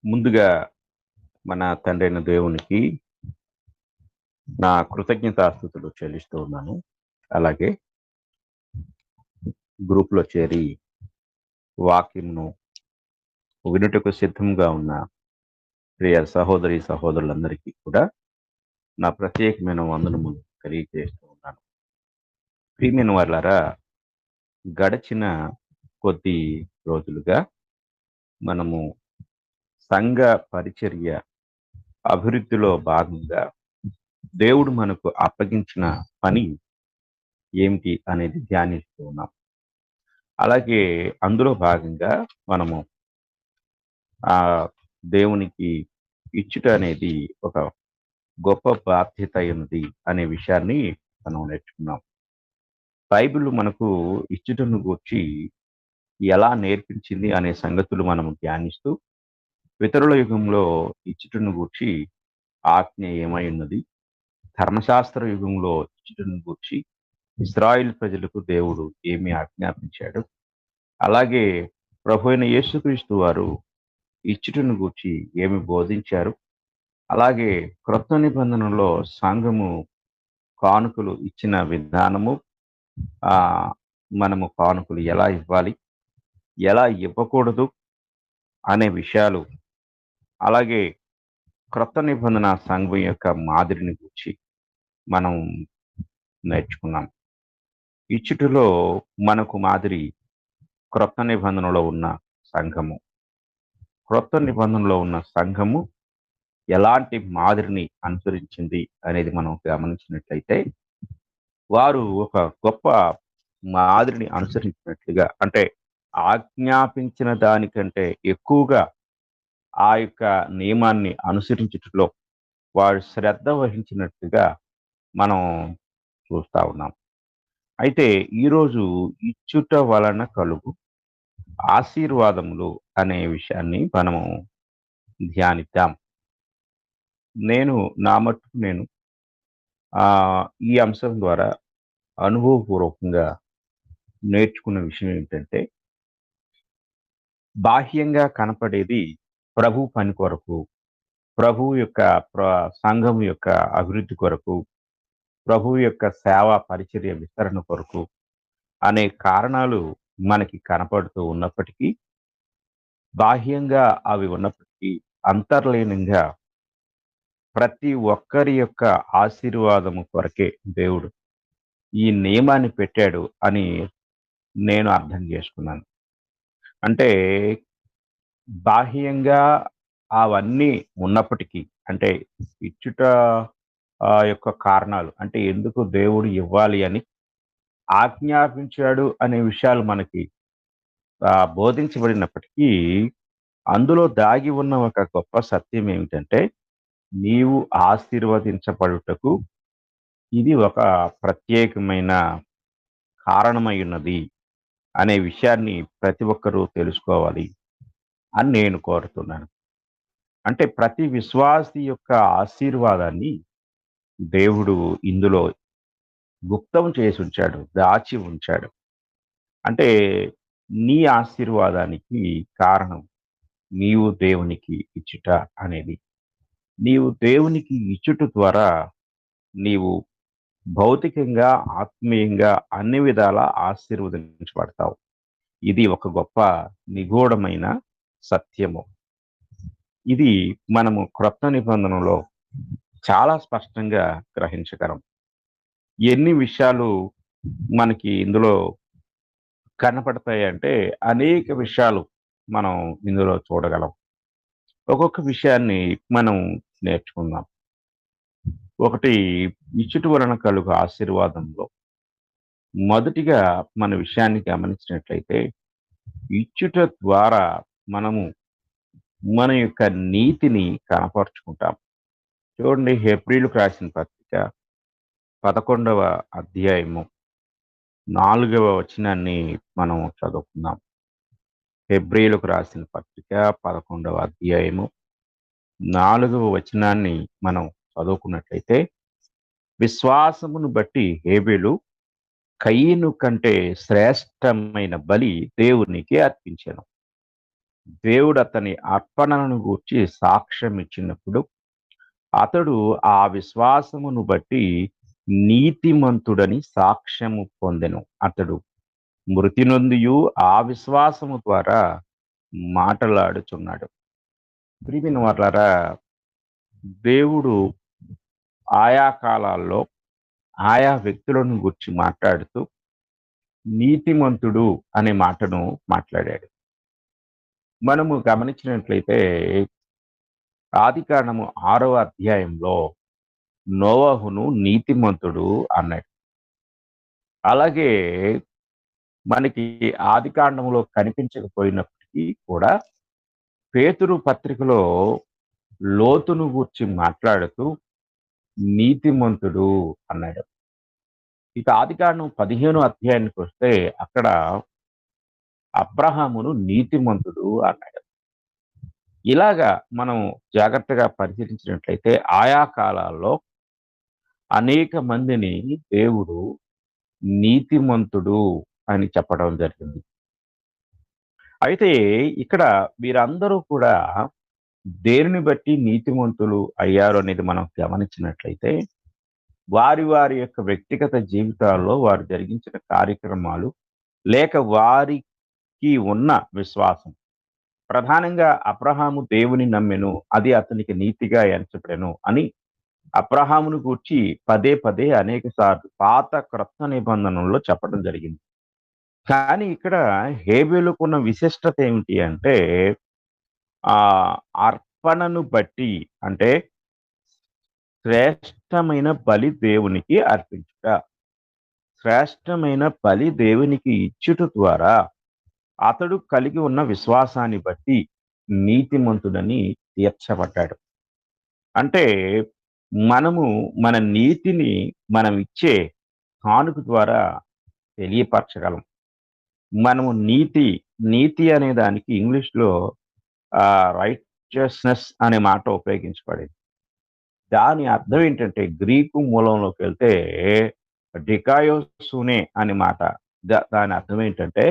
ముందుగా మన తండ్రైన దేవునికి నా కృతజ్ఞతాస్తుతులు చెల్లిస్తూ ఉన్నాను. అలాగే గ్రూప్‌లో చేరి వాక్యంను వినుటకు సిద్ధంగా ఉన్న ప్రియ సహోదరి, సహోదరులందరికీ కూడా నా ప్రత్యేకమైన వందనములు తెలియజేస్తూ ఉన్నాను. ప్రియమైన వారలారా, గడచిన కొద్ది రోజులుగా మనము సంఘ పరిచర్య అభివృద్ధిలో భాగంగా దేవుడు మనకు అప్పగించిన పని ఏమిటి అనేది ధ్యానిస్తూ ఉన్నాం. అలాగే అందులో భాగంగా మనము ఆ దేవునికి ఇచ్చుట అనేది ఒక గొప్ప బాధ్యత అయినది అనే విషయాన్ని మనం నేర్చుకున్నాం. బైబిల్ మనకు ఇచ్చుటను గూర్చి ఎలా నేర్పించింది అనే సంగతులు మనం ధ్యానిస్తూ, పితరుల యుగంలో ఇచ్చుటను గూర్చి ఆజ్ఞ ఏమై ఉన్నది, ధర్మశాస్త్ర యుగంలో ఇచ్చుటను గూర్చి ఇశ్రాయేలు ప్రజలకు దేవుడు ఏమి ఆజ్ఞాపించాడు, అలాగే ప్రభువైన యేసుక్రీస్తు వారు ఇచ్చుటను గూర్చి ఏమి బోధించారు, అలాగే క్రొత్త నిబంధనలో సంఘము కానుకలు ఇచ్చిన విధానము, ఆ మనము కానుకలు ఎలా ఇవ్వాలి, ఎలా ఇవ్వకూడదు అనే విషయాలు, అలాగే క్రొత్త నిబంధన సంఘం యొక్క మాదిరిని గురించి మనం నేర్చుకున్నాం. ఇచ్చుటలో మనకు మాదిరి క్రొత్త నిబంధనలో ఉన్న సంఘము. క్రొత్త నిబంధనలో ఉన్న సంఘము ఎలాంటి మాదిరిని అనుసరించింది అనేది మనం గమనించినట్లయితే, వారు ఒక గొప్ప మాదిరిని అనుసరించినట్లుగా, అంటే ఆజ్ఞాపించిన దానికంటే ఎక్కువగా ఆ యొక్క నియమాన్ని అనుసరించుటలో వారు శ్రద్ధ వహించినట్టుగా మనం చూస్తా ఉన్నాం. అయితే ఈరోజు ఇచ్చుట వలన కలుగు ఆశీర్వాదములు అనే విషయాన్ని మనము ధ్యానిద్దాం. నేను నా మట్టుకు నేను ఈ అంశం ద్వారా అనుభవపూర్వకంగా నేర్చుకున్న విషయం ఏంటంటే, బాహ్యంగా కనపడేది ప్రభు పని కొరకు, ప్రభువు యొక్క సంఘం యొక్క అభివృద్ధి కొరకు, ప్రభువు యొక్క సేవా పరిచర్య విస్తరణ కొరకు అనే కారణాలు మనకి కనపడుతూ ఉన్నప్పటికీ, బాహ్యంగా అవి ఉన్నప్పటికీ అంతర్లీనంగా ప్రతి ఒక్కరి యొక్క ఆశీర్వాదము కొరకే దేవుడు ఈ నియమాన్ని పెట్టాడు అని నేను అర్థం చేసుకున్నాను. అంటే బాహ్యంగా అవన్నీ ఉన్నప్పటికీ, అంటే ఇచ్చుట యొక్క కారణాలు, అంటే ఎందుకు దేవుడు ఇవ్వాలి అని ఆజ్ఞాపించాడు అనే విషయాలు మనకి బోధించబడినప్పటికీ, అందులో దాగి ఉన్న ఒక గొప్ప సత్యం ఏమిటంటే, నీవు ఆశీర్వదించబడుటకు ఇది ఒక ప్రత్యేకమైన కారణమై ఉన్నది అనే విషయాన్ని ప్రతి ఒక్కరూ తెలుసుకోవాలి అని నేను కోరుతున్నాను. అంటే ప్రతి విశ్వాసి యొక్క ఆశీర్వాదాన్ని దేవుడు ఇందులో గుప్తం చేసి ఉంచాడు, దాచి ఉంచాడు. అంటే నీ ఆశీర్వాదానికి కారణం నీవు దేవునికి ఇచ్చుట అనేది. నీవు దేవునికి ఇచ్చుట ద్వారా నీవు భౌతికంగా, ఆత్మీయంగా అన్ని విధాలా ఆశీర్వదించబడతావు. ఇది ఒక గొప్ప నిగూఢమైన సత్యము. ఇది మనము క్రొత్త నిబంధనలో చాలా స్పష్టంగా గ్రహించగలం. ఎన్ని విషయాలు మనకి ఇందులో కనపడతాయంటే, అనేక విషయాలు మనం ఇందులో చూడగలం. ఒక్కొక్క విషయాన్ని మనం నేర్చుకుందాం. ఒకటి, ఇచ్చుట వలన కలుగు ఆశీర్వాదంలో మొదటిగా మన విషయాన్ని గమనించినట్లయితే, ఇచ్చుట ద్వారా మనము మన యొక్క నీతిని కనపరుచుకుంటాం. చూడండి, హెబ్రీయులకు రాసిన పత్రిక 11వ అధ్యాయము 4వ వచనాన్ని మనం చదువుకుందాం. హెబ్రీయులకు రాసిన పత్రిక 11వ అధ్యాయము 4వ వచనాన్ని మనం చదువుకున్నట్లయితే, విశ్వాసమును బట్టి హేబెలు కయీను కంటే శ్రేష్టమైన బలి దేవునికి అర్పించెను. దేవుడు అతని అర్పణలను గూర్చి సాక్ష్యం ఇచ్చినప్పుడు అతడు ఆ విశ్వాసమును బట్టి నీతిమంతుడని సాక్ష్యము పొందెను. అతడు మృతి నొందియు ఆ విశ్వాసము ద్వారా మాటలాడుచున్నాడు. ప్రియమైన వారలారా, దేవుడు ఆయా కాలాల్లో ఆయా వ్యక్తులను గురించి మాట్లాడుతూ నీతిమంతుడు అనే మాటను మాట్లాడాడు. మనము గమనించినట్లయితే ఆదికాండము 6వ అధ్యాయంలో నోవహును నీతిమంతుడు అన్నాడు. అలాగే మనకి ఆదికాండములో కనిపించకపోయినప్పటికీ కూడా పేతురు పత్రికలో లోతును గూర్చి మాట్లాడుతూ నీతిమంతుడు అన్నాడు. ఇక ఆదికాండం 15 అధ్యాయానికి వస్తే అక్కడ అబ్రహామును నీతిమంతుడు అన్నాడు. ఇలాగా మనం జాగ్రత్తగా పరిశీలించినట్లయితే ఆయా కాలాల్లో అనేక మందిని దేవుడు నీతిమంతుడు అని చెప్పడం జరిగింది. అయితే ఇక్కడ వీరందరూ కూడా దేనిని బట్టి నీతిమంతులు అయ్యారు అనేది మనం గమనించినట్లయితే వారి వారి యొక్క వ్యక్తిగత జీవితాల్లో వారు జరిగించిన కార్యక్రమాలు లేక వారికి ఉన్న విశ్వాసం. ప్రధానంగా అబ్రహాము దేవుని నమ్మెను, అది అతనికి నీతిగా ఎంచబడెను అని అబ్రహామును గూర్చి పదే పదే అనేక సార్లు పాత క్రొత్త నిబంధనల్లో చెప్పడం జరిగింది. కానీ ఇక్కడ హేబెలుకున్న విశిష్టత ఏమిటి అంటే ఆ అర్పణను బట్టి, అంటే శ్రేష్టమైన బలి దేవునికి అర్పించుట. శ్రేష్టమైన బలి దేవునికి ఇచ్చుట ద్వారా అతడు కలిగి ఉన్న విశ్వాసాన్ని బట్టి నీతిమంతుడని తీర్చబడ్డాడు. అంటే మనము మన నీతిని మనం ఇచ్చే కానుక ద్వారా తెలియపరచగలం. మనము నీతి అనే దానికి ఇంగ్లీష్‌లో రైచియస్‌నెస్ అనే మాట ఉపయోగించబడింది. దాని అర్థం ఏంటంటే గ్రీకు మూలంలోకెళ్తే డికాయోసునే అనే మాట. దాని అర్థం ఏంటంటే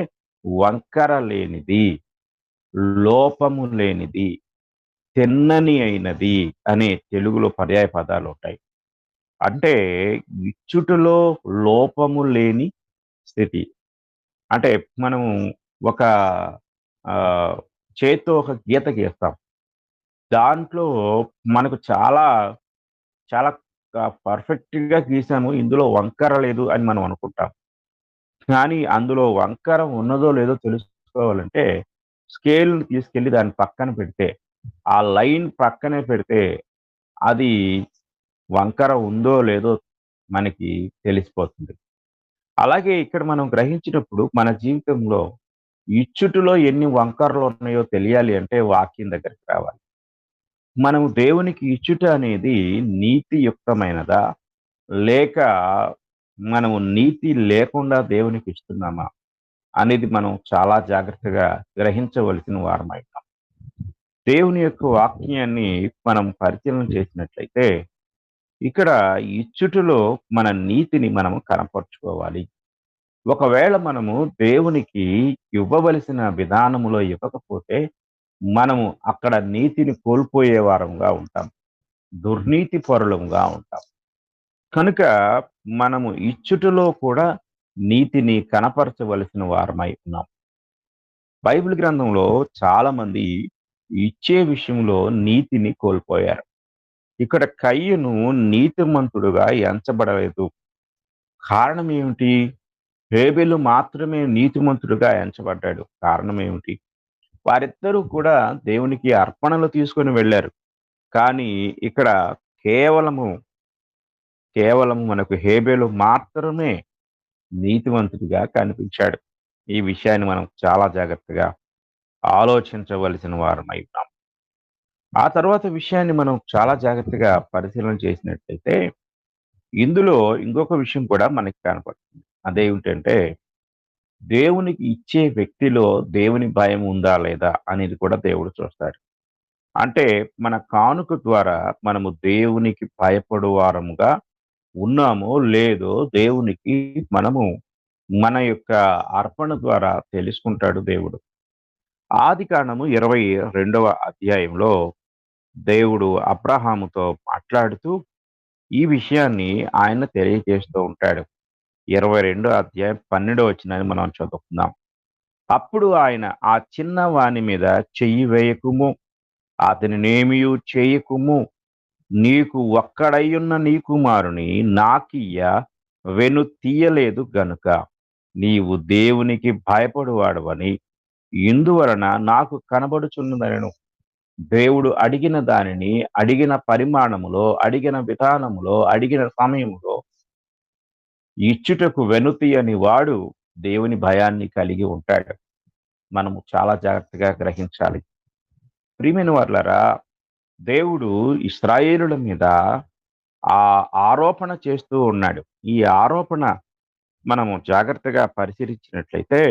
వంకర లేనిది, లోపము లేనిది, తిన్నని అయినది అనే తెలుగులో పర్యాయ పదాలుంటాయి. అంటే ఇచ్చుటలో లోపము లేని స్థితి. అంటే మనము ఒక ఆహ్, చేత్తో ఒక గీత గీస్తాం. దాంట్లో మనకు చాలా, చాలా పర్ఫెక్ట్‌గా గీసాము. ఇందులో వంకర లేదు అని మనం అనుకుంటాం. కానీ అందులో వంకర ఉన్నదో లేదో తెలుసుకోవాలంటే స్కేల్‌ని తీసుకెళ్ళి దాని పక్కన పెడితే, ఆ లైన్ పక్కనే పెడితే అది వంకర ఉందో లేదో మనకి తెలిసిపోతుంది. అలాగే ఇక్కడ మనం గ్రహించినప్పుడు మన జీవితంలో ఇచ్చుటలో ఎన్ని వంకరలున్నాయో తెలియాలి అంటే వాక్యం దగ్గరికి రావాలి. మనము దేవునికి ఇచ్చుట అనేది నీతియుక్తమైనదా? లేక మనము నీతి లేకుండా దేవునికి ఇస్తున్నామా? అనేది మనం చాలా జాగ్రత్తగా గ్రహించవలసిన వారమై ఉన్నాం. దేవుని యొక్క వాక్యాన్ని మనం పరిశీలన చేసినట్లయితే ఇక్కడ ఇచ్చుటలో మన నీతిని మనము కనపరుచుకోవాలి. ఒకవేళ మనము దేవునికి ఇవ్వవలసిన విధానములో ఇవ్వకపోతే మనము అక్కడ నీతిని కోల్పోయే వారంగా ఉంటాం. దుర్నీతి పరులంగా ఉంటాం. కనుక మనము ఇచ్చుటలో కూడా నీతిని కనపరచవలసిన వారమై ఉన్నాం. బైబిల్ గ్రంథంలో చాలా మంది ఇచ్చే విషయంలో నీతిని కోల్పోయారు. ఇక్కడ కయ్యను నీతిమంతుడుగా ఎంచబడలేదు. కారణం ఏమిటి? హేబెలు మాత్రమే నీతిమంతుడుగా ఎంచబడ్డాడు. కారణం ఏమిటి? వారిద్దరూ కూడా దేవునికి అర్పణలు తీసుకొని వెళ్లారు. కానీ ఇక్కడ కేవలము, కేవలం మనకు హేబెలు మాత్రమే నీతివంతుడిగా కనిపించాడు. ఈ విషయాన్ని మనం చాలా జాగ్రత్తగా ఆలోచించవలసిన వారమై ఉన్నాం. ఆ తర్వాత విషయాన్ని మనం చాలా జాగ్రత్తగా పరిశీలన చేసినట్లయితే, ఇందులో ఇంకొక విషయం కూడా మనకి కనపడుతుంది. అదేమిటంటే, దేవునికి ఇచ్చే వ్యక్తిలో దేవుని భయం ఉందా లేదా అనేది కూడా దేవుడు చూస్తాడు. అంటే మన కానుక ద్వారా మనము దేవునికి భయపడు వారముగా ఉన్నామో లేదో దేవునికి మనము మన యొక్క అర్పణ ద్వారా తెలుసుకుంటాడు దేవుడు. ఆదికాండము 22వ అధ్యాయంలో దేవుడు అబ్రహాముతో మాట్లాడుతూ ఈ విషయాన్ని ఆయన తెలియజేస్తూ ఉంటాడు. 22 అధ్యాయం 12వ వచనాన్ని మనం చదువుకుందాం. అప్పుడు ఆయన, ఆ చిన్న వాని మీద చెయ్యి వేయకుము, అతనినేమియు చేయకుము, నీకు ఒక్కడైయున్న నీ కుమారుని నాకియ్య వెనుతీయలేదు గనుక నీవు దేవునికి భయపడువాడవని ఇందువలన నాకు కనబడుచున్నదనెను. దేవుడు అడిగిన దానిని అడిగిన పరిమాణములో, అడిగిన విధానములో, అడిగిన సమయములో ఇచ్చుటకు వెనుతీయని వాడు దేవుని భయాన్ని కలిగి ఉంటాడు. మనము చాలా జాగ్రత్తగా గ్రహించాలి. ప్రియమైన వారలారా, దేవుడు ఇశ్రాయేలుల మీద ఆ ఆరోపణ చేస్తూ ఉన్నాడు. ఈ ఆరోపణ మనము జాగ్రత్తగా పరిశీలించినట్లయితే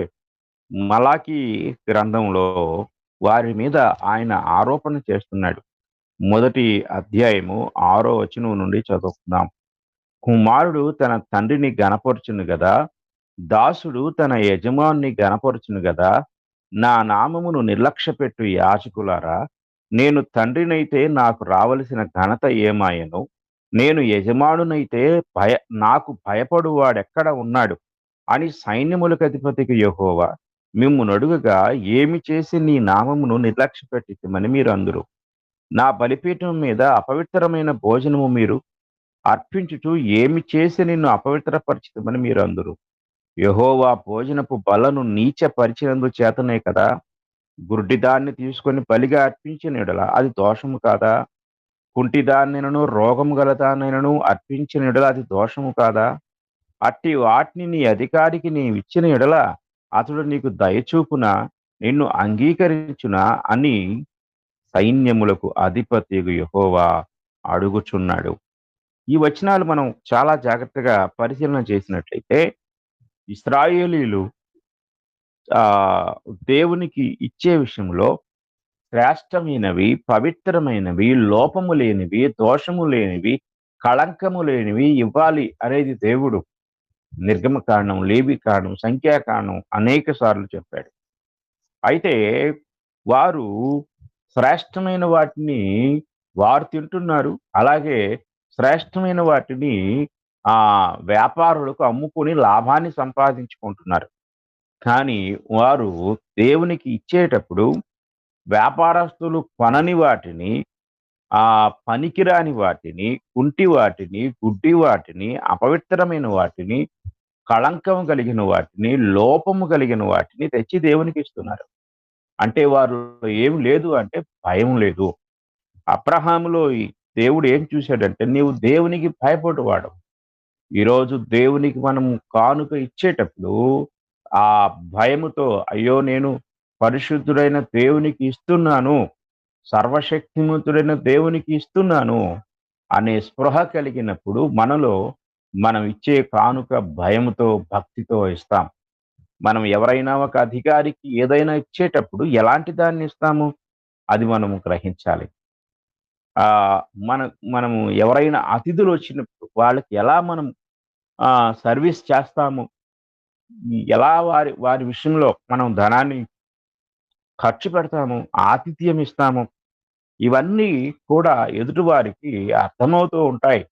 మలాకీ గ్రంథంలో వారి మీద ఆయన ఆరోపణ చేస్తున్నాడు. మొదటి అధ్యాయము 6వ వచనం నుండి చదువుకుందాం. కుమారుడు తన తండ్రిని గనపరుచును గదా, దాసుడు తన యజమానుని గనపరుచును గదా. నా నామమును నిర్లక్ష్యపెట్టు యాజకులారా, నేను తండ్రినైతే నాకు రావలసిన ఘనత ఏమాయను? నేను యజమానునైతే నాకు భయపడువాడెక్కడ ఉన్నాడు అని సైన్యములకు అధిపతికి యెహోవా మిమ్మునడుగగా, ఏమి చేసి నీ నామమును నిర్లక్ష్యపెట్టితిమని మీరందురు. నా బలిపీఠం మీద అపవిత్రమైన భోజనము మీరు అర్పించుచు ఏమి చేసి నిన్ను అపవిత్రపరిచితిమని మీరందురు. యెహోవా భోజనపు బలను నీచపరిచినందు చేతనే కదా. గుడ్డిదాన్ని తీసుకొని బలిగా అర్పించిన యెడల అది దోషము కాదా? కుంటిదాన్నైనను రోగము గలదాన్నైనను అర్పించిన యెడల అది దోషము కాదా? అట్టి వాటిని నీ అధికారికి నీవిచ్చిన యెడల అతడు నీకు దయచూపున నిన్ను అంగీకరించునా అని సైన్యములకు అధిపతియగు యెహోవా అడుగుచున్నాడు. ఈ వచనాలు మనం చాలా జాగ్రత్తగా పరిశీలన చేసినట్లయితే ఇశ్రాయేలీయులు దేవునికి ఇచ్చే విషయంలో శ్రేష్టమైనవి, పవిత్రమైనవి, లోపము లేనివి, దోషము లేనివి, కళంకము లేనివి ఇవ్వాలి అనేది దేవుడు నిర్గమకాండం, లేవికాండం, సంఖ్యాకాండం అనేక సార్లు చెప్పాడు. అయితే వారు శ్రేష్టమైన వాటిని వారు తింటున్నారు. అలాగే శ్రేష్టమైన వాటిని వ్యాపారులకు అమ్ముకొని లాభాన్ని సంపాదించుకుంటున్నారు. కానీ వారు దేవునికి ఇచ్చేటప్పుడు వ్యాపారస్తులు కొనని వాటిని, పనికిరాని వాటిని, కుంటి వాటిని, గుడ్డి వాటిని, అపవిత్రమైన వాటిని, కళంకము కలిగిన వాటిని, లోపము కలిగిన వాటిని తెచ్చి దేవునికి ఇస్తున్నారు. అంటే వారు ఏం లేదు అంటే భయం లేదు. అబ్రహాములో దేవుడు ఏం చూశాడంటే, నీవు దేవునికి భయపడువాడు. ఈరోజు దేవునికి మనం కానుక ఇచ్చేటప్పుడు ఆ భయముతో, అయ్యో నేను పరిశుద్ధుడైన దేవునికి ఇస్తున్నాను, సర్వశక్తిమంతుడైన దేవునికి ఇస్తున్నాను అనే స్పృహ కలిగినప్పుడు మనలో మనం ఇచ్చే కానుక భయముతో, భక్తితో ఇస్తాం. మనం ఎవరైనా ఒక అధికారికి ఏదైనా ఇచ్చేటప్పుడు ఎలాంటి దాన్ని ఇస్తాము అది మనము గ్రహించాలి. మనము ఎవరైనా అతిథులు వచ్చినప్పుడు వాళ్ళకి ఎలా మనం సర్వీస్ చేస్తాము, ఎలా వారి వారి విషయంలో మనం ధనాన్ని ఖర్చు పెడతాము, ఆతిథ్యం ఇస్తాము, ఇవన్నీ కూడా ఎదుటివారికి అర్థమవుతూ ఉంటాయి.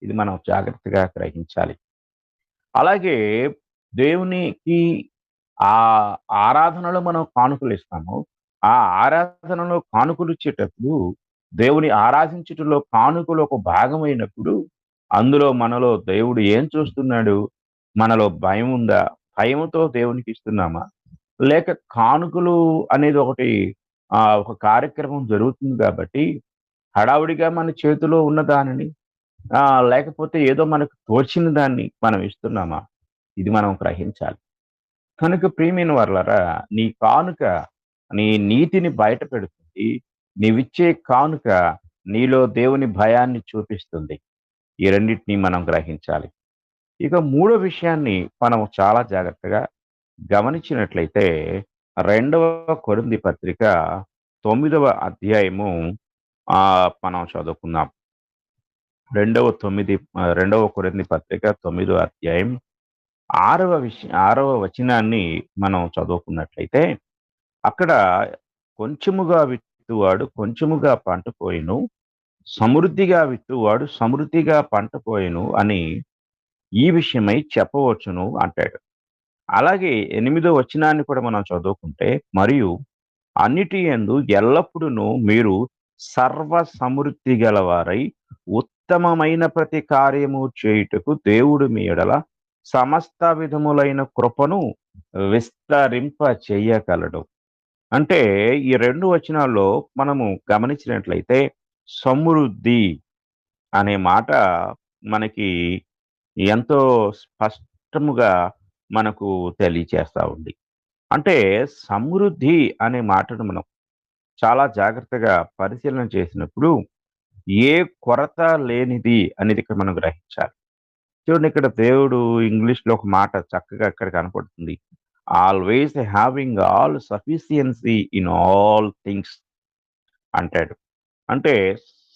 ఇది మనం జాగ్రత్తగా గ్రహించాలి. అలాగే దేవునికి ఆ ఆరాధనలో మనం కానుకలు ఇస్తాము. ఆ ఆరాధనలో కానుకలు ఇచ్చేటప్పుడు దేవుని ఆరాధించుటలో కానుకలు ఒక భాగమైనప్పుడు అందులో మనలో దేవుడు ఏం చూస్తున్నాడు? మనలో భయం ఉందా? భయముతో దేవునికి ఇస్తున్నామా? లేక కానుకలు అనేది ఒకటి ఒక కార్యక్రమం జరుగుతుంది కాబట్టి హడావుడిగా మన చేతిలో ఉన్న దానిని లేకపోతే ఏదో మనకు తోచిన దాన్ని మనం ఇస్తున్నామా? ఇది మనం గ్రహించాలి. కనుక ప్రియమైన వారలారా, నీ కానుక నీ నీతిని బయట పెడుతుంది. నీవిచ్చే కానుక నీలో దేవుని భయాన్ని చూపిస్తుంది. ఈ రెండిటిని మనం గ్రహించాలి. ఇక మూడో విషయాన్ని మనం చాలా జాగ్రత్తగా గమనించినట్లయితే 2వ కొరింథీ పత్రిక 9వ అధ్యాయము మనం చదువుకుందాం. 2వ కొరింథీ పత్రిక 9వ అధ్యాయం 6వ వచనాన్ని మనం చదువుకున్నట్లయితే అక్కడ కొంచెముగా విత్తువాడు కొంచెముగా పంట పోయెను. సమృద్ధిగా విత్తువాడు సమృద్ధిగా పంట పోయెను అని ఈ విషయమై చెప్పవచ్చును అంటాడు. అలాగే 8వ వచనాన్ని కూడా మనం చదువుకుంటే, మరియు అన్నిటి యందు ఎల్లప్పుడూను మీరు సర్వ సమృద్ధి గలవారై ఉత్తమమైన ప్రతి కార్యము చేయుటకు దేవుడు మీ ఎడల సమస్త విధములైన కృపను విస్తరింప చెయ్యగలడు. అంటే ఈ 2 వచనాల్లో మనము గమనించినట్లయితే సమృద్ధి అనే మాట మనకి ఎంతో స్పష్టముగా మనకు తెలియచేస్తా ఉంది. అంటే సమృద్ధి అనే మాటను మనం చాలా జాగ్రత్తగా పరిశీలన చేసినప్పుడు ఏ కొరత లేనిది అనేది ఇక్కడ మనం గ్రహించాలి. చూడండి, ఇక్కడ దేవుడు ఇంగ్లీష్‌లో ఒక మాట చక్కగా ఇక్కడ కనపడుతుంది. Always having all sufficiency in all things అంటాడు. అంటే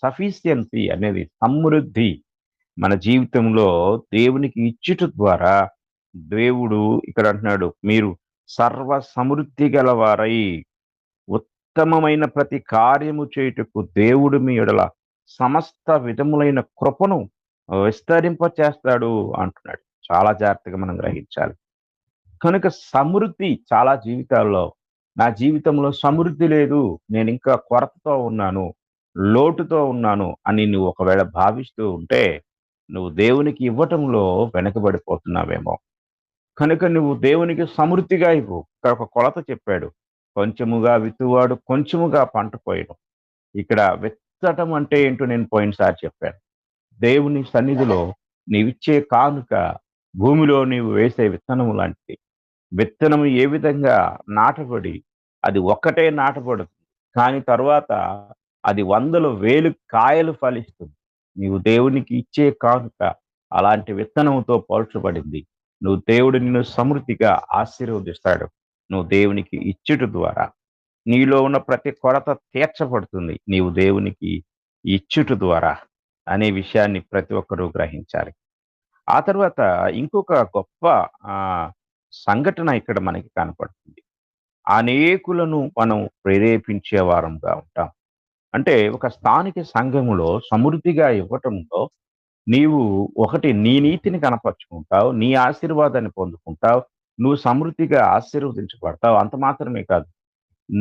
సఫిషియన్సీ అనేది సమృద్ధి మన జీవితంలో దేవునికి ఇచ్చుట ద్వారా దేవుడు ఇక్కడ అంటున్నాడు, మీరు సర్వ సమృద్ధి గలవారై ఉత్తమమైన ప్రతి కార్యము చేయుటకు దేవుడు మీ ఎడల సమస్త విధములైన కృపను విస్తరింప చేస్తాడు అంటున్నాడు. చాలా జాగ్రత్తగా మనం గ్రహించాలి. కనుక సమృద్ధి చాలా జీవితాల్లో, నా జీవితంలో సమృద్ధి లేదు, నేనింకా కొరతతో ఉన్నాను, లోటుతో ఉన్నాను అని నువ్వు ఒకవేళ భావిస్తూ ఉంటే, నువ్వు దేవునికి ఇవ్వటంలో వెనకబడిపోతున్నావేమో. కనుక నువ్వు దేవునికి సమృద్ధిగా ఇవ్వు. ఇక్కడ ఒక కొలత చెప్పాడు. కొంచెముగా విత్తువాడు కొంచెముగా పంట కోయడం. ఇక్కడ విత్తటం అంటే ఏంటో నేను పోయినసారి చెప్పాను. దేవుని సన్నిధిలో నీవిచ్చే కానుక భూమిలో నీవు వేసే విత్తనము లాంటిది. విత్తనం ఏ విధంగా నాటబడి అది ఒక్కటే నాటబడదు. కానీ తరువాత అది వందలు, వేలు కాయలు ఫలిస్తుంది. నీవు దేవునికి ఇచ్చే కానుక అలాంటి విత్తనంతో పోల్చబడింది. నువ్వు దేవుడు నిన్ను సమృద్ధిగా ఆశీర్వదిస్తాడు. నువ్వు దేవునికి ఇచ్చుట ద్వారా. నీలో ఉన్న ప్రతి కొరత తీర్చబడుతుంది. నీవు దేవునికి ఇచ్చుట ద్వారా అనే విషయాన్ని ప్రతి ఒక్కరూ గ్రహించాలి. ఆ తర్వాత ఇంకొక గొప్ప సంఘటన ఇక్కడ మనకి కనపడుతుంది. అనేకులను మనం ప్రేరేపించే వారంగా ఉంటాం. అంటే ఒక స్థానిక సంఘములో సమృద్ధిగా ఇవ్వటంలో నీవు ఒకటి నీ నీతిని కనపరుచుకుంటావు. నీ ఆశీర్వాదాన్ని పొందుకుంటావు. నువ్వు సమృద్ధిగా ఆశీర్వదించబడతావు. అంత మాత్రమే కాదు,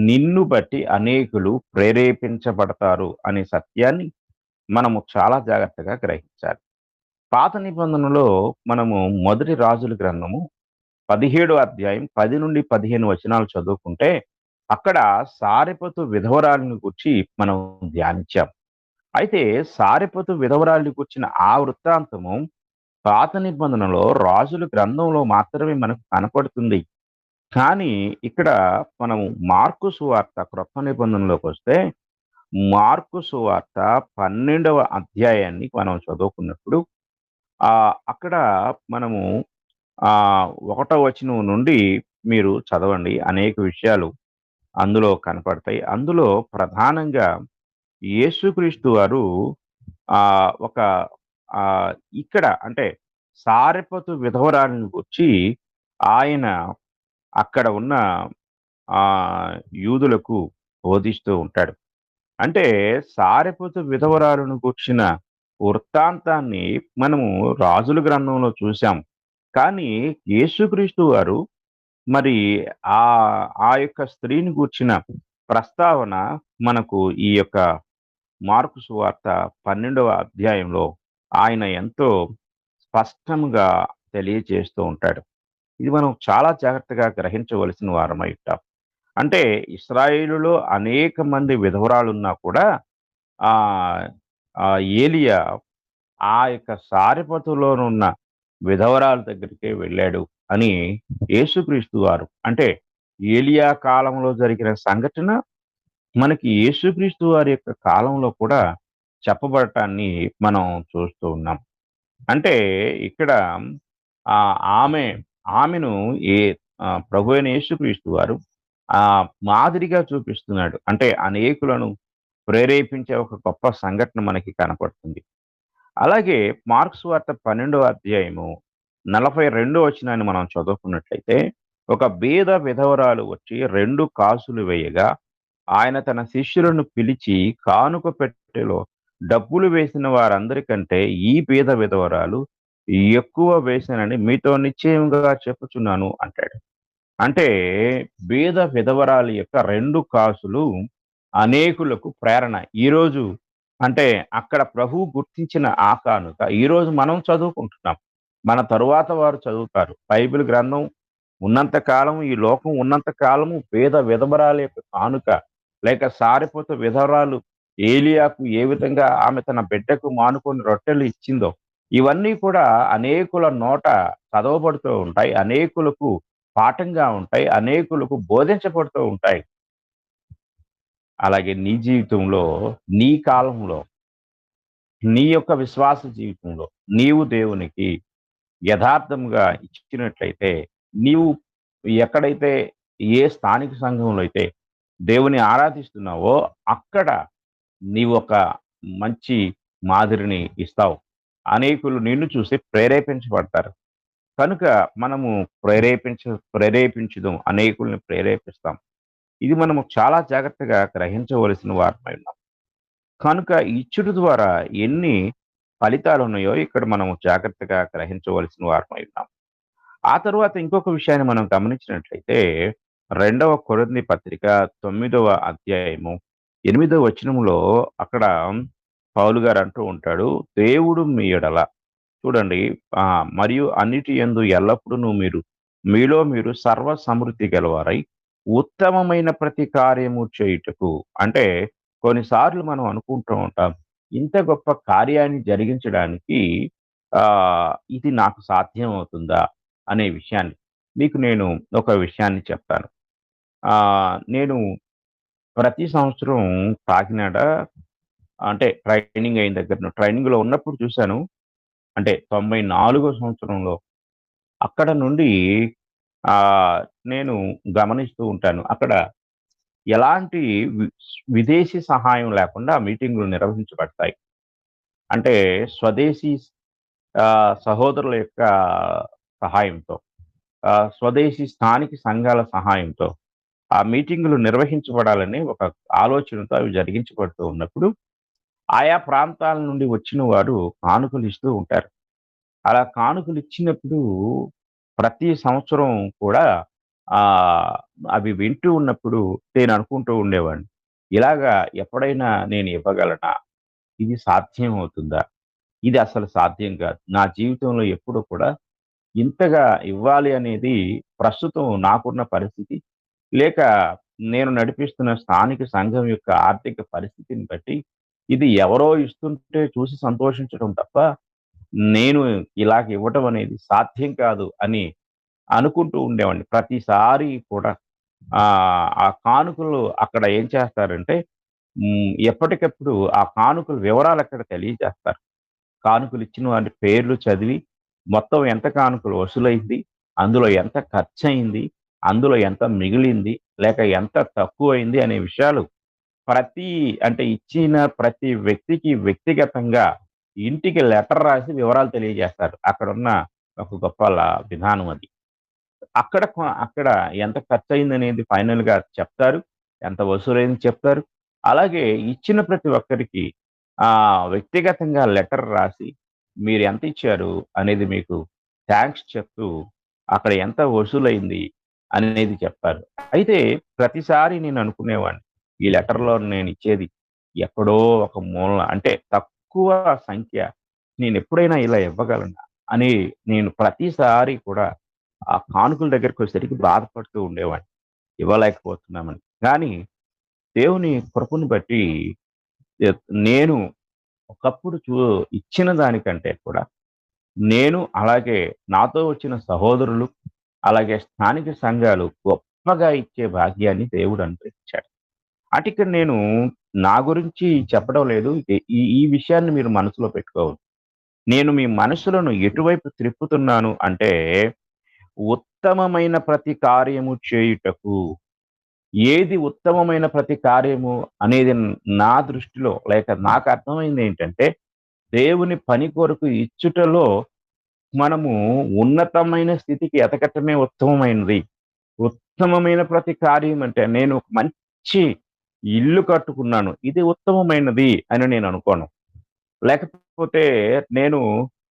నిన్ను బట్టి అనేకులు ప్రేరేపించబడతారు అనే సత్యాన్ని మనము చాలా జాగ్రత్తగా గ్రహించాలి. పాత నిబంధనలో మనము మొదటి రాజుల గ్రంథము 17వ అధ్యాయం 10-15 వచనాలు చదువుకుంటే, అక్కడ సారెపతు విధవరాలిని గూర్చి మనం ధ్యానించాం. అయితే సారెపతు విధవరాలిని గూర్చిన ఆ వృత్తాంతము పాత నిబంధనలో రాజుల గ్రంథంలో మాత్రమే మనకు కనపడుతుంది. కానీ ఇక్కడ మనము మార్కు సువార్త క్రొత్త నిబంధనలోకొస్తే, మార్కు సువార్త 12వ అధ్యాయాన్ని మనం చదువుకున్నప్పుడు అక్కడ మనము 1వ వచనం నుండి మీరు చదవండి. అనేక విషయాలు అందులో కనపడతాయి. అందులో ప్రధానంగా యేసుక్రీస్తు వారు ఒక ఆహ్, ఇక్కడ అంటే సారెపతు విధవరాలిని గూర్చి ఆయన అక్కడ ఉన్న యూదులకు బోధిస్తూ ఉంటాడు. అంటే సారెపతు విధవరాలును గూర్చిన వృత్తాంతాన్ని మనము రాజుల గ్రంథంలో చూసాం. కానీ యేసుక్రీస్తు వారు మరి ఆ ఆ యొక్క స్త్రీని గూర్చిన ప్రస్తావన మనకు ఈ యొక్క మార్కు సువార్త 12వ అధ్యాయంలో ఆయన ఎంతో స్పష్టంగా తెలియజేస్తూ ఉంటాడు. ఇది మనం చాలా జాగ్రత్తగా గ్రహించవలసిన వారమై ఉంటాం. అంటే ఇశ్రాయేలులో అనేక మంది విధవరాలున్నా కూడా ఆహ్, ఏలీయా ఆ యొక్క సారెపతులోనున్న విధవరాలు దగ్గరికే వెళ్ళాడు అని యేసుక్రీస్తు వారు, అంటే ఏలియా కాలంలో జరిగిన సంఘటన మనకి యేసుక్రీస్తు వారి యొక్క కాలంలో కూడా చెప్పబడటాన్ని మనం చూస్తూ ఉన్నాం. అంటే ఇక్కడ ఆమె ఆమెను ఏ ప్రభువైన యేసుక్రీస్తు వారు మాదిరిగా చూపిస్తున్నాడు. అంటే అనేకులను ప్రేరేపించే ఒక గొప్ప సంఘటన మనకి కనపడుతుంది. అలాగే మార్క్స్ వార్త 12వ అధ్యాయము 42వ వచనాన్ని మనం చదువుకున్నట్లయితే, ఒక బీద విధవరాలు వచ్చి 2 కాసులు వేయగా ఆయన తన శిష్యులను పిలిచి కానుక పెట్టెలో డబ్బులు వేసిన వారందరికంటే ఈ పేద విధవరాలు ఎక్కువ వేసినని మీతో నిశ్చయముగా చెప్పుచున్నాను అంటాడు. అంటే బీద విధవరాలి యొక్క 2 కాసులు అనేకులకు ప్రేరణ. ఈరోజు అంటే అక్కడ ప్రభువు గుర్తించిన ఆ కానుక ఈరోజు మనం చదువుకుంటున్నాం. మన తరువాత వారు చదువుతారు. బైబిల్ గ్రంథం ఉన్నంత కాలం, ఈ లోకం ఉన్నంత కాలము పేద విధవరాలి యొక్క కానుక లేక సారిపోత విధవరాలు ఏలియాకు ఏ విధంగా ఆమె తన బిడ్డకు మానుకొని రొట్టెలు ఇచ్చిందో, ఇవన్నీ కూడా అనేకుల నోట చదవబడుతూ ఉంటాయి. అనేకులకు పాఠంగా ఉంటాయి. అనేకులకు బోధించబడుతూ ఉంటాయి. అలాగే నీ జీవితంలో, నీ కాలంలో, నీ యొక్క విశ్వాస జీవితంలో నీవు దేవునికి యథార్థంగా ఇచ్చినట్లయితే, నీవు ఎక్కడైతే ఏ స్థానిక సంఘంలో అయితే దేవుని ఆరాధిస్తున్నావో, అక్కడ నీవు ఒక మంచి మాదిరిని ఇస్తావు. అనేకులు నిన్ను చూసి ప్రేరేపించబడతారు. కనుక మనము ప్రేరేపించుదాం. అనేకుల్ని ప్రేరేపిస్తాం. ఇది మనము చాలా జాగ్రత్తగా గ్రహించవలసిన వారమై ఉన్నాం. కనుక ఇచ్చుట ద్వారా ఎన్ని ఫలితాలున్నాయో ఇక్కడ మనము జాగ్రత్తగా గ్రహించవలసిన వారమై ఉన్నాం. ఆ తరువాత ఇంకొక విషయాన్ని మనం గమనించినట్లయితే, 2వ కొరింథీ పత్రిక 9వ అధ్యాయము 8వ వచనంలో అక్కడ పౌలు గారు అంటూ ఉంటాడు, దేవుడు మీ ఎడల చూడండి మరియు అన్నిటి యందు ఎల్లప్పుడూ మీలో మీరు సర్వ సమృద్ధి గలవారై ఉత్తమమైన ప్రతి కార్యము చేయుటకు. అంటే కొన్నిసార్లు మనం అనుకుంటూ ఉంటాం, ఇంత గొప్ప కార్యాన్ని జరిగించడానికి ఇది నాకు సాధ్యం అవుతుందా అనే విషయాన్ని. మీకు నేను ఒక విషయాన్ని చెప్తాను. నేను ప్రతి సంవత్సరం కాకినాడ అంటే ట్రైనింగ్ అయిన దగ్గర ట్రైనింగ్‌లో ఉన్నప్పుడు చూశాను. అంటే 94 సంవత్సరంలో అక్కడ నుండి నేను గమనిస్తూ ఉంటాను. అక్కడ ఎలాంటి వి విదేశీ సహాయం లేకుండా మీటింగులు నిర్వహించబడతాయి. అంటే స్వదేశీ సహోదరుల యొక్క సహాయంతో, స్వదేశీ స్థానిక సంఘాల సహాయంతో ఆ మీటింగులు నిర్వహించబడాలని ఒక ఆలోచనతో అవి జరిగించబడుతూ ఉన్నప్పుడు, ఆయా ప్రాంతాల నుండి వచ్చిన వారు కానుకలు ఇస్తూ ఉంటారు. అలా కానుకలు ఇచ్చినప్పుడు ప్రతి సంవత్సరం కూడా ఆహ్, అవి వింటూ ఉన్నప్పుడు నేను అనుకుంటూ ఉండేవాడిని. ఇలాగా ఎప్పుడైనా నేను ఇవ్వగలనా? ఇది సాధ్యం అవుతుందా? ఇది అసలు సాధ్యం కాదు. నా జీవితంలో ఎప్పుడు కూడా ఇంతగా ఇవ్వాలి అనేది ప్రస్తుతం నాకున్న పరిస్థితి, లేక నేను నడిపిస్తున్న స్థానిక సంఘం యొక్క ఆర్థిక పరిస్థితిని బట్టి ఇది ఎవరో ఇస్తుంటే చూసి సంతోషించడం తప్ప, నేను ఇలాగ ఇవ్వటం అనేది సాధ్యం కాదు అని అనుకుంటూ ఉండేవాడిని. ప్రతిసారి కూడా ఆ కానుకలు అక్కడ ఏం చేస్తారంటే ఎప్పటికప్పుడు ఆ కానుకల వివరాలు అక్కడ తెలియజేస్తారు. కానుకలు ఇచ్చిన వారి పేర్లు చదివి, మొత్తం ఎంత కానుకలు వసూలైంది, అందులో ఎంత ఖర్చయింది, అందులో ఎంత మిగిలింది, లేక ఎంత తక్కువైంది అనే విషయాలు ప్రతి అంటే ఇచ్చిన ప్రతి వ్యక్తికి వ్యక్తిగతంగా ఇంటికి లెటర్ రాసి వివరాలు తెలియజేస్తారు. అక్కడున్న ఒక గొప్ప విధానం అది. అక్కడ ఎంత ఖర్చయిందనేది ఫైనల్‌గా చెప్తారు. ఎంత వసూలైంది చెప్తారు. అలాగే ఇచ్చిన ప్రతి ఒక్కరికి వ్యక్తిగతంగా లెటర్ రాసి మీరెంత ఇచ్చారు అనేది మీకు థాంక్స్ చెప్తూ అక్కడ ఎంత వసూలైంది అనేది చెప్తారు. అయితే ప్రతిసారి నేను అనుకునేవాడిని, ఈ లెటర్‌లో నేనిచ్చేది ఎక్కడో ఒక మూలన అంటే తక్కువ సంఖ్య. నేనెప్పుడైనా ఇలా ఇవ్వగలనా అని నేను ప్రతిసారి కూడా ఆ కానుకల దగ్గరికొచ్చేసరికి బాధపడుతూ ఉండేవాడిని. ఇవ్వలేకపోతున్నామని. కానీ దేవుని కృపను బట్టి నేను ఒకప్పుడు ఇచ్చిన దానికంటే కూడా నేను అలాగే నాతో వచ్చిన సహోదరులు, అలాగే స్థానిక సంఘాలు గొప్పగా ఇచ్చే భాగ్యాన్ని దేవుడు అనుగ్రహించాడు. అంటే ఇక్కడ నేను నా గురించి చెప్పడం లేదు. ఈ ఈ విషయాన్ని మీరు మనసులో పెట్టుకోవాలి. నేను మీ మనసులను ఎటువైపు త్రిప్పుతున్నాను అంటే, ఉత్తమమైన ప్రతి కార్యము చేయుటకు. ఏది ఉత్తమమైన ప్రతి కార్యము అనేది నా దృష్టిలో లేక నాకు అర్థమైందేంటంటే, దేవుని పని కొరకు ఇచ్చుటలో మనము ఉన్నతమైన స్థితికి ఎదగటమే ఉత్తమమైనది. ఉత్తమమైన ప్రతి కార్యం అంటే నేను ఒక మంచి ఇల్లు కట్టుకున్నాను. ఇది ఉత్తమమైనది అని నేను అనుకోను. లేకపోతే నేను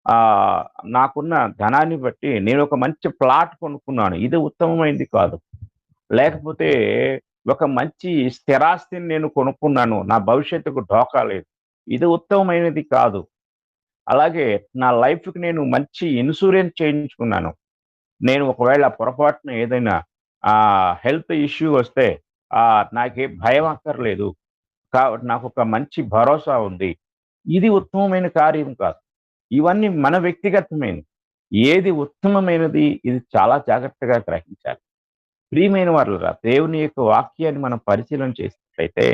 ఆహ్, నాకున్న ధనాన్ని బట్టి నేనొక మంచి ప్లాట్ కొనుక్కున్నాను. ఇది ఉత్తమమైనది కాదు. లేకపోతే ఒక మంచి స్థిరాస్తిని నేను కొనుక్కున్నాను. నా భవిష్యత్తుకు ఢోకా లేదు. ఇది ఉత్తమమైనది కాదు. అలాగే నా లైఫ్‌కి నేను మంచి ఇన్స్యూరెన్స్ చేయించుకున్నాను. నేను ఒకవేళ పొరపాటున ఏదైనా హెల్త్ ఇష్యూ వస్తే నాకే భయం అక్కర్లేదు. కాబట్టి నాకొక మంచి భరోసా ఉంది. ఇది ఉత్తమమైన కార్యం కాదు. ఇవన్నీ మన వ్యక్తిగతమైనవి. ఏది ఉత్తమమైనది ఇది చాలా జాగ్రత్తగా గ్రహించాలి. ప్రియమైన వారలారా, దేవుని యొక్క వాక్యాన్ని మనం పరిశీలన చేసినట్లయితే,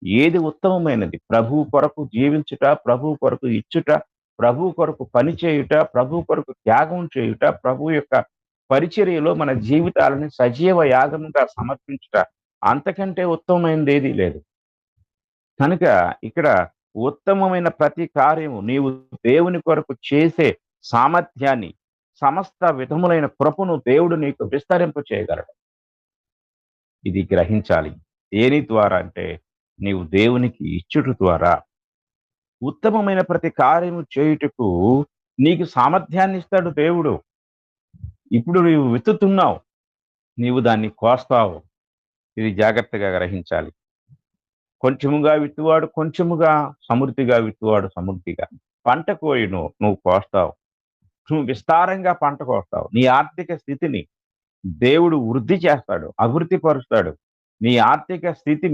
ఏది ఉత్తమమైనది? ప్రభువు కొరకు జీవించుట, ప్రభువు కొరకు ఇచ్చుట, ప్రభువు కొరకు పని చేయుట, ప్రభువు కొరకు త్యాగం చేయుట, ప్రభువు యొక్క పరిచర్యలో మన జీవితాలను సజీవ యాగముగా సమర్పించుట, అంతకంటే ఉత్తమమైనదేదీ లేదు. కనుక ఇక్కడ ఉత్తమమైన ప్రతి కార్యము నీవు దేవుని కొరకు చేసే సామర్థ్యాన్ని, సమస్త విధములైన కృపను దేవుడు నీకు విస్తరింప చేయగలడు. ఇది గ్రహించాలి. దేని ద్వారా అంటే, నీవు దేవునికి ఇచ్చుట ద్వారా. ఉత్తమమైన ప్రతి కార్యము చేయుటకు నీకు సామర్థ్యాన్ని ఇస్తాడు దేవుడు. ఇప్పుడు నీవు విత్తుతున్నావు. నీవు దాన్ని కోస్తావు. ఇది జాగ్రత్తగా గ్రహించాలి. కొంచెముగా విత్తువాడు కొంచెముగా, సమృద్ధిగా విత్తువాడు సమృద్ధిగా. పంట కోయును నువ్వు కోస్తావు. నువ్వు విస్తారంగా పంట కోస్తావు. నీ ఆర్థిక స్థితిని దేవుడు వృద్ధి చేస్తాడు, అభివృద్ధి పరుస్తాడు. నీ ఆర్థిక స్థితి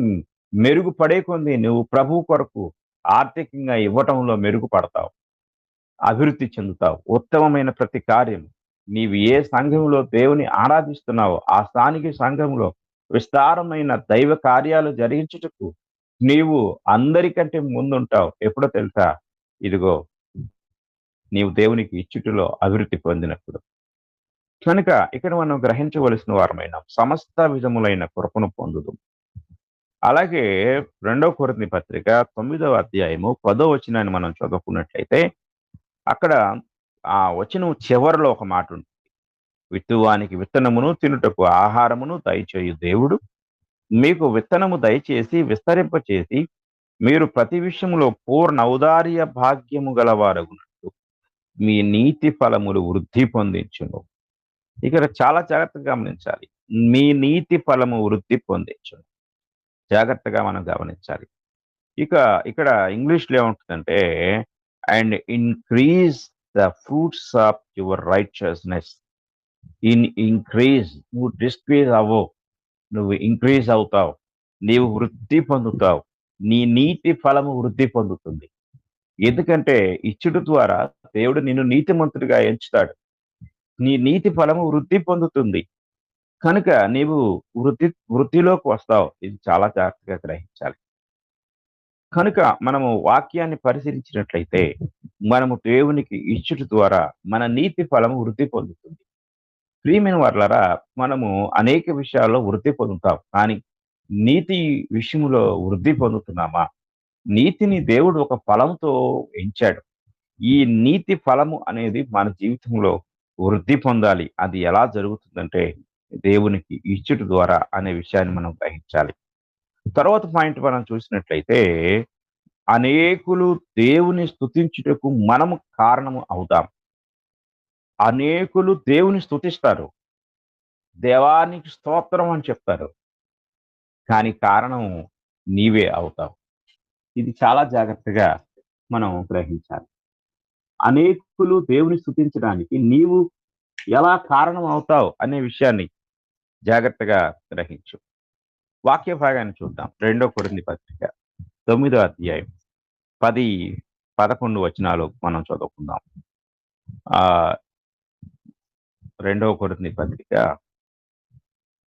మెరుగుపడే కొంది నువ్వు ప్రభువు కొరకు ఆర్థికంగా ఇవ్వటంలో మెరుగుపడతావు, అభివృద్ధి చెందుతావు. ఉత్తమమైన ప్రతి కార్యం నీవు ఏ సంఘంలో దేవుని ఆరాధిస్తున్నావో ఆ స్థానిక సంఘంలో విస్తారమైన దైవ కార్యాలు జరిగించుటకు నీవు అందరికంటే ముందుంటావు. ఎప్పుడో తెలుసా? ఇదిగో నీవు దేవునికి ఇచ్చుటలో అభివృద్ధి పొందినప్పుడు. కనుక ఇక్కడ మనం గ్రహించవలసిన వారమైన సమస్త విధములైన కృపను పొందుదు. అలాగే 2 కొరింథీ పత్రిక 9వ అధ్యాయము 10వ వచనాన్ని మనం చదువుకున్నట్లయితే అక్కడ ఆ వచనం చివరిలో ఒక మాట ఉంది. విత్తువానికి విత్తనమును, తినుటకు ఆహారమును దయచేయు దేవుడు మీకు విత్తనము దయచేసి విస్తరింపచేసి మీరు ప్రతి విషయములో పూర్ణ ఔదార్య భాగ్యము గలవారగునట్లు మీ నీతి ఫలములు వృద్ధి పొందించును. ఇక్కడ చాలా జాగ్రత్తగా గమనించాలి. మీ నీతి ఫలము వృద్ధి పొందించును. జాగ్రత్తగా మనం గమనించాలి. ఇక ఇక్కడ ఇంగ్లీష్‌లో ఏముంటుందంటే, and increase the fruits of your righteousness. Increase, నువ్వు డిక్రీజ్ అవ్వవు. నువ్వు ఇంక్రీజ్ అవుతావు. నీవు వృద్ధి పొందుతావు. నీ నీతి ఫలము వృద్ధి పొందుతుంది. ఎందుకంటే ఇచ్చుట ద్వారా దేవుడు నిన్ను నీతిమంతుడిగా ఎంచుతాడు. నీ నీతి ఫలము వృద్ధి పొందుతుంది. కనుక నీవు వృద్ధిలోకి వస్తావు. ఇది చాలా జాగ్రత్తగా గ్రహించాలి. కనుక మనము వాక్యాన్ని పరిశీలించినట్లయితే మనము దేవునికి ఇచ్చుట ద్వారా మన నీతి ఫలము వృద్ధి పొందుతుంది. ప్రియమైన వారలారా, మనము అనేక విషయాల్లో వృద్ధి పొందుతాం. కానీ నీతి విషయంలో వృద్ధి పొందుతున్నామా? నీతిని దేవుడు ఒక ఫలంతో ఎంచాడు. ఈ నీతి ఫలము అనేది మన జీవితంలో వృద్ధి పొందాలి. అది ఎలా జరుగుతుందంటే దేవునికి ఇచ్చుట ద్వారా అనే విషయాన్ని మనం గ్రహించాలి. తర్వాత పాయింట్ మనం చూసినట్లయితే అనేకులు దేవుని స్తుతించుటకు మనము కారణము అవుతాం. అనేకులు దేవుని స్తుతిస్తారు. దేవానికి స్తోత్రం అని చెప్తారు. కానీ కారణం నీవే అవుతావు. ఇది చాలా జాగ్రత్తగా మనం గ్రహించాలి. అనేకులు దేవుని స్తుతించడానికి నీవు ఎలా కారణం అవుతావు అనే విషయాన్ని జాగ్రత్తగా గ్రహించు. వాక్య భాగాన్ని చూద్దాం. 2 కొరింథీ పత్రిక 9వ అధ్యాయం 10, 11 వచనాలు మనం చదువుకుందాం. 2 కొరింథీ పత్రిక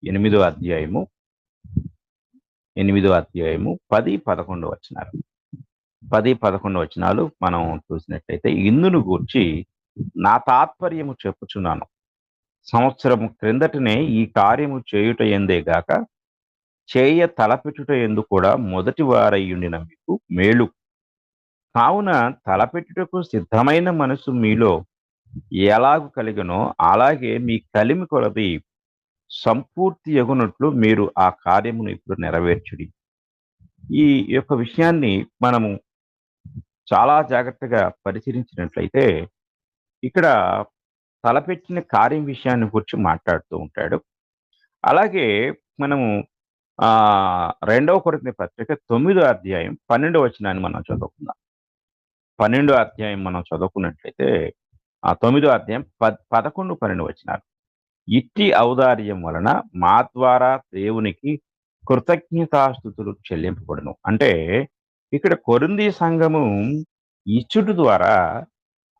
8వ అధ్యాయము 10, 11 వచనాలు. 10, 11 వచనాలు మనం చూసినట్లయితే, ఇందును గూర్చి నా తాత్పర్యము చెప్పుచున్నాను. సంవత్సరము క్రిందటనే ఈ కార్యము చేయుట ఎందే గాక చేయ తలపెట్టుట ఎందు కూడా మొదటి వారయ్యుండిన మీకు మేలు. కావున తలపెట్టుటకు సిద్ధమైన మనసు మీలో ఎలాగు కలిగనో అలాగే మీ కలిమి కొలది సంపూర్తి యగునట్లు మీరు ఆ కార్యమును ఇప్పుడు నెరవేర్చుడి. ఈ యొక్క విషయాన్ని మనము చాలా జాగ్రత్తగా పరిశీలించినట్లయితే ఇక్కడ తలపెట్టిన కార్యం విషయాన్ని గురించి మాట్లాడుతూ ఉంటాడు. అలాగే మనము 2 కొరింథీ పత్రిక 9 అధ్యాయం 12 వచనాన్ని మనం చదువుకుందాం. 12 అధ్యాయం మనం చదువుకున్నట్లయితే ఆ 9 అధ్యాయం 11, 12 వచనాలు. ఇట్టి ఔదార్యం వలన మా ద్వారా దేవునికి కృతజ్ఞతాస్తుతులు చెల్లింపబడును. అంటే ఇక్కడ కొరింథీ సంఘము ఇచ్చుట ద్వారా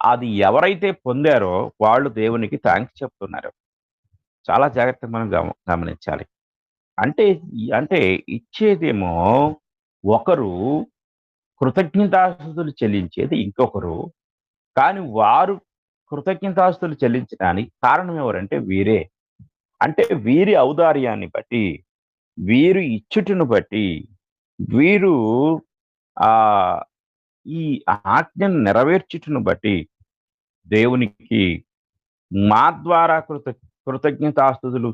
అది ఎవరైతే పొందారో వాళ్ళు దేవునికి థాంక్స్ చెప్తున్నారు. చాలా జాగ్రత్తగా మనం గమనించాలి. అంటే అంటే ఇచ్చేదేమో ఒకరు, కృతజ్ఞతాస్తుతులు చెల్లించేది ఇంకొకరు. కానీ వారు కృతజ్ఞతాస్తుతులు చెల్లించడానికి కారణం ఎవరంటే వీరే. అంటే వీరి ఔదార్యాన్ని బట్టి, వీరు ఇచ్చుటను బట్టి, వీరు ఆహ్, ఈ ఆజ్ఞను నెరవేర్చుటను బట్టి దేవునికి మా ద్వారా కృతజ్ఞతాస్తుతులు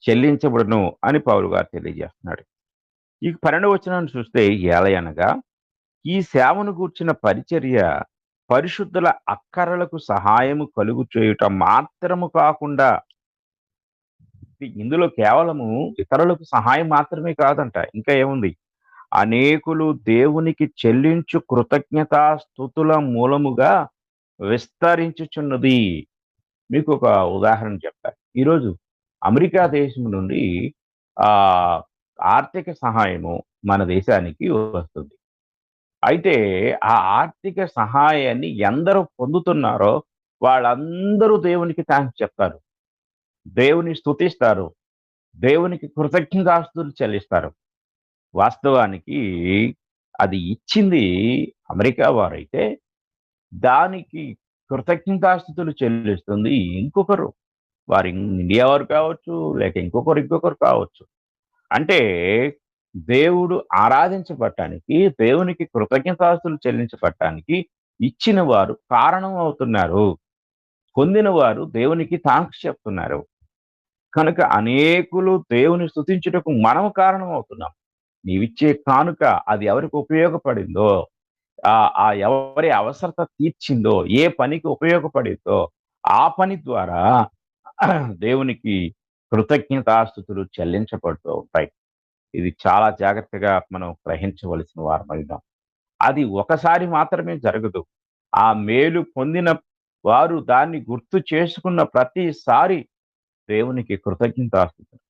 చెల్లించబడును అని పౌలు గారు తెలియజేస్తున్నాడు. ఈ 12 వచనాన్ని చూస్తే ఏలయనగా ఈ సేవను గూర్చిన పరిచర్య పరిశుద్ధుల అక్కరలకు సహాయము కలుగు చేయుట మాత్రము కాకుండా ఇందులో కేవలము ఇతరులకు సహాయం మాత్రమే కాదంట. ఇంకా ఏముంది? అనేకులు దేవునికి చెల్లించు కృతజ్ఞతాస్తుతుల మూలముగా విస్తరించుచున్నది. మీకు ఒక ఉదాహరణ చెప్తా. ఈరోజు అమెరికా దేశం నుండి ఆహ్, ఆర్థిక సహాయము మన దేశానికి వస్తుంది. అయితే ఆ ఆర్థిక సహాయాన్ని ఎందరు పొందుతున్నారో వాళ్ళందరూ దేవునికి థాంక్స్ చెప్తారు. దేవుని స్తుతిస్తారు. దేవునికి కృతజ్ఞతాస్తుతులు చెల్లిస్తారు. వాస్తవానికి అది ఇచ్చింది అమెరికా వారైతే, దానికి కృతజ్ఞతాస్తుతులు చెల్లిస్తుంది ఇంకొకరు. వారు ఇండియా వారు కావచ్చు, లేక ఇంకొకరు కావచ్చు. అంటే దేవుడు ఆరాధించబడటానికి, దేవునికి కృతజ్ఞతాస్తుతులు చెల్లించబడటానికి ఇచ్చిన వారు కారణం అవుతున్నారు. పొందిన వారు దేవునికి థాంక్స్ చెప్తున్నారు. కనుక అనేకులు దేవుని స్తుతించుటకు మనము కారణం అవుతున్నాం. నీవిచ్చే కానుక అది ఎవరికి ఉపయోగపడిందో, ఎవరి అవసరత తీర్చిందో, ఏ పనికి ఉపయోగపడిందో, ఆ పని ద్వారా దేవునికి కృతజ్ఞతాస్తుతులు చెల్లించబడుతూ ఉంటాయి. ఇది చాలా జాగ్రత్తగా మనం గ్రహించవలసిన వారమయున్నాం. అది ఒకసారి మాత్రమే జరగదు. ఆ మేలు పొందిన వారు దాన్ని గుర్తు చేసుకున్న ప్రతిసారి దేవునికి కృతజ్ఞతాస్తుతులు.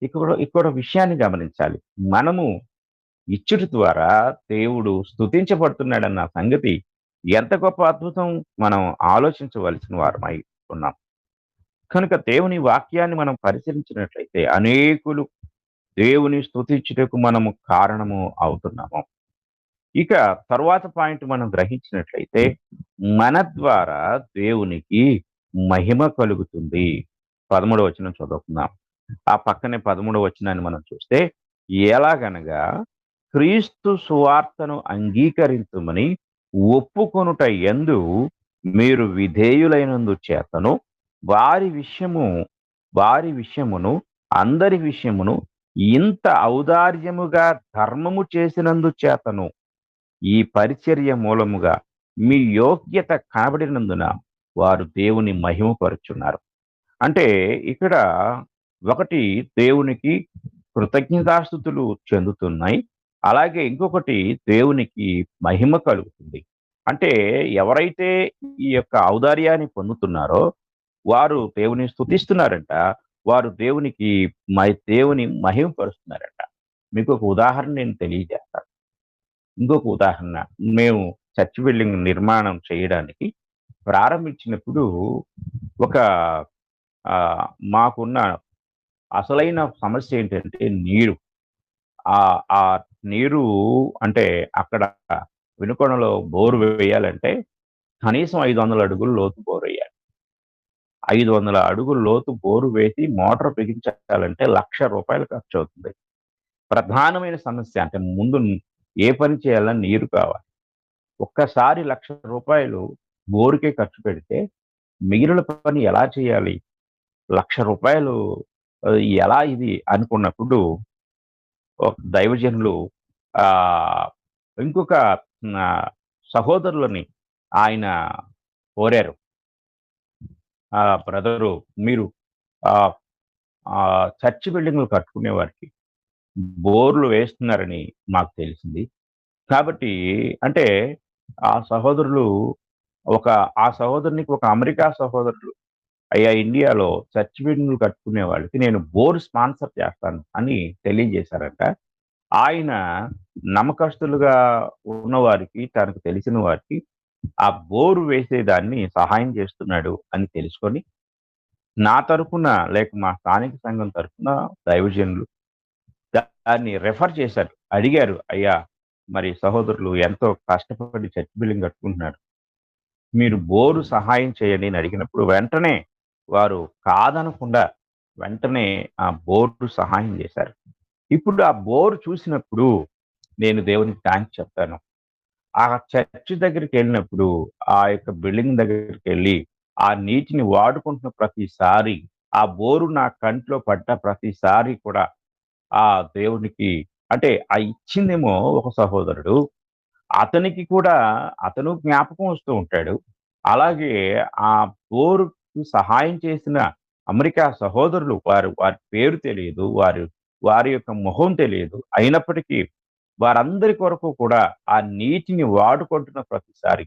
ఇక్కడ ఇక్కడ విషయాన్ని గమనించాలి. మనము ఇచ్చుట ద్వారా దేవుడు స్తుతించబడుతున్నాడన్న సంగతి ఎంత గొప్ప అద్భుతం మనం ఆలోచించవలసిన వారమై ఉన్నాం. కనుక దేవుని వాక్యాన్ని మనం పరిశీలించినట్లయితే అనేకులు దేవుని స్తుతించుటకు మనము కారణము అవుతున్నాము. ఇక తరువాత పాయింట్ మనం గ్రహించినట్లయితే మన ద్వారా దేవునికి మహిమ కలుగుతుంది. 13వ వచనం చదువుకుందాం. ఆ పక్కనే 13వ వచనాన్ని మనం చూస్తే ఎలాగనగా క్రీస్తు సువార్తను అంగీకరించుమని ఒప్పుకొనుట యందు మీరు విధేయులైనందు చేతను వారి విషయము వారి విషయమును అందరి విషయమును ఇంత ఔదార్యముగా ధర్మము చేసినందు చేతను ఈ పరిచర్య మూలముగా మీ యోగ్యత కనబడినందున వారు దేవుని మహిమపరుచున్నారు. అంటే ఇక్కడ ఒకటి దేవునికి కృతజ్ఞతాస్తుతులు చెందుతున్నాయి. అలాగే ఇంకొకటి దేవునికి మహిమ కలుగుతుంది. అంటే ఎవరైతే ఈ యొక్క ఔదార్యాన్ని పొందుతున్నారో వారు దేవుని స్తుతిస్తున్నారంట. వారు దేవుని మహిమపరుస్తున్నారంట. మీకొక ఉదాహరణ నేను తెలియజేస్తాను. ఇంకొక ఉదాహరణ. మేము చర్చ్ బిల్డింగ్ నిర్మాణం చేయడానికి ప్రారంభించినప్పుడు ఒక ఆహ్, మాకున్న అసలైన సమస్య ఏంటంటే నీరు. ఆ నీరు అంటే అక్కడ వినుకొండలో బోర్ వేయాలంటే కనీసం 500 అడుగులు లోతు బోరెయ్యాలి. 500 అడుగులు లోతు బోరు వేసి మోటార్ బిగించాలంటే రూ. 1,00,000 ఖర్చవుతుంది. ప్రధానమైన సమస్య అంటే ముందు ఏ పని చేయాలన్నా నీరు కావాలి. ఒక్కసారి రూ. 1,00,000 బోరుకే ఖర్చు పెడితే మిగిలిన పని ఎలా చేయాలి? రూ. 1,00,000 ఎలా ఇది అనుకున్నప్పుడు ఒక దైవజనులు ఆ ఇంకొక సహోదరులని ఆయన కోరారు. బ్రదరు, మీరు ఆ ఆ చర్చ్ బిల్డింగ్లు కట్టుకునే వారికి బోర్లు వేస్తున్నారని మాకు తెలిసింది. కాబట్టి అంటే ఆ సహోదరులు ఒక ఆ సహోదరునికి ఒక అమెరికా సహోదరులు, అయ్యా ఇండియాలో చర్చ్ బిల్డింగ్లు కట్టుకునే వాళ్ళకి నేను బోర్ స్పాన్సర్ చేస్తాను అని తెలియజేశారంట. ఆయన నమ్మకస్తులుగా ఉన్నవారికి, తనకు తెలిసిన వారికి ఆ బోరు వేసేదాన్ని సహాయం చేస్తున్నాడు అని తెలుసుకొని, నా తరపున లేక మా స్థానిక సంఘం తరపున దైవజనులు దాన్ని రెఫర్ చేశారు. అడిగారు, "అయ్యా, మరి సహోదరులు ఎంతో కష్టపడి చర్చ్ బిల్డింగ్ కట్టుకుంటున్నారు. మీరు బోరు సహాయం చేయండి" అని అడిగినప్పుడు వెంటనే వారు కాదనకుండా వెంటనే ఆ బోరు సహాయం చేశారు. ఇప్పుడు ఆ బోర్ చూసినప్పుడు నేను దేవునికి థాంక్స్ చెప్తాను. ఆ చర్చ్ దగ్గరికెళ్ళినప్పుడు, ఆ యొక్క బిల్డింగ్ దగ్గరికెళ్ళి, ఆ నీటిని వాడుకుంటున్న ప్రతిసారి, ఆ బోరు నా కంట్లో పడ్డ ప్రతిసారి కూడా ఆ దేవునికి అంటే ఇచ్చిందేమో ఒక సహోదరుడు. అతనికి కూడా అతను జ్ఞాపకం వస్తూ ఉంటాడు. అలాగే ఆ బోరుకి సహాయం చేసిన అమెరికా సహోదరులు వారి పేరు తెలియదు. వారి యొక్క మొహం తెలియదు. అయినప్పటికీ వారందరి కొరకు కూడా ఆ నీటిని వాడుకుంటున్న ప్రతిసారి